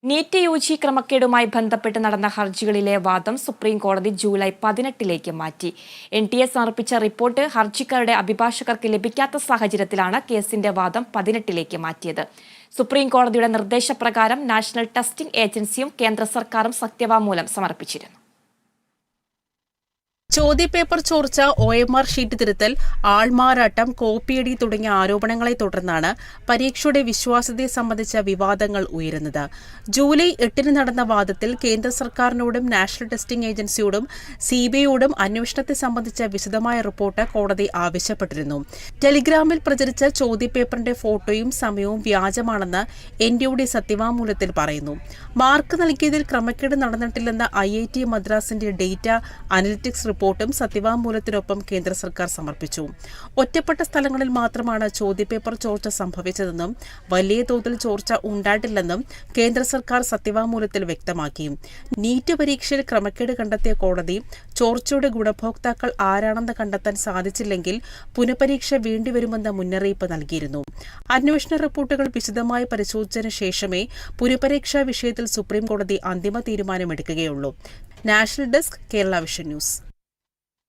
NEET UG ക്രമക്കേടുമായി ബന്ധപ്പെട്ട് നടന്ന ഹർജികളിലെ വാദം സുപ്രീം കോടതി ജൂലൈ 18 മാറ്റി. NTA സമർപ്പിച്ച റിപ്പോർട്ട് ഹർജിക്കാരുടെ അഭിഭാഷകർക്ക് ലഭിക്കാത്ത സാഹചര്യത്തിലാണ് കേസിന്റെ വാദം 18 മാറ്റിയത്. സുപ്രീം കോടതിയുടെ നിർദ്ദേശപ്രകാരം നാഷണൽ ടെസ്റ്റിംഗ് ഏജൻസിയും കേന്ദ്ര സർക്കാരും സത്യവാങ്മൂലം സമർപ്പിച്ചിരുന്നു. ചോദ്യപേപ്പർ ചോർച്ച, OMR ഷീറ്റ് തിരുത്തൽ, ആൾമാറാട്ടം, കോപ്പിയടി തുടങ്ങിയ ആരോപണങ്ങളെ തുടർന്നാണ് പരീക്ഷയുടെ വിശ്വാസ്യതയെ സംബന്ധിച്ച വിവാദങ്ങൾ ഉയരുന്നത്. ജൂലൈ 8 നടന്ന വാദത്തിൽ കേന്ദ്ര സർക്കാരിനോടും നാഷണൽ ടെസ്റ്റിംഗ് ഏജൻസിയോടും CBIയോടും അന്വേഷണത്തെ സംബന്ധിച്ച വിശദമായ റിപ്പോർട്ട് കോടതി ആവശ്യപ്പെട്ടിരുന്നു. ടെലിഗ്രാമിൽ പ്രചരിച്ച ചോദ്യപേപ്പറിന്റെ ഫോട്ടോയും സമയവും വ്യാജമാണെന്ന് NTAയുടെ സത്യവാങ്മൂലത്തിൽ പറയുന്നു. മാർക്ക് നൽകിയതിൽ ക്രമക്കേട് നടന്നിട്ടില്ലെന്ന IIT മദ്രാസിന്റെ ഡേറ്റ അനലിറ്റിക്സ് റിപ്പോർട്ടും സത്യവാങ്മൂലത്തിനൊപ്പം കേന്ദ്ര സർക്കാർ സമർപ്പിച്ചു. ഒറ്റപ്പെട്ട സ്ഥലങ്ങളിൽ മാത്രമാണ് ചോദ്യപേപ്പർ ചോർച്ച സംഭവിച്ചതെന്നും വലിയ തോതിൽ ചോർച്ച ഉണ്ടായിട്ടില്ലെന്നും കേന്ദ്ര സർക്കാർ സത്യവാങ്മൂലത്തിൽ വ്യക്തമാക്കി. നീറ്റ് പരീക്ഷയിൽ ക്രമക്കേട് കണ്ടെത്തിയ കോടതി ചോർച്ചയുടെ ഗുണഭോക്താക്കൾ ആരാണെന്ന് കണ്ടെത്താൻ സാധിച്ചില്ലെങ്കിൽ പുനഃപരീക്ഷ വേണ്ടിവരുമെന്ന മുന്നറിയിപ്പ് നൽകിയിരുന്നു. അന്വേഷണ റിപ്പോർട്ടുകൾ വിശദമായി പരിശോധിച്ചതിനു ശേഷമേ പുനഃപരീക്ഷാ വിഷയത്തിൽ സുപ്രീം കോടതി അന്തിമ തീരുമാനമെടുക്കുകയുള്ളൂ. National desk, Kerala vision news.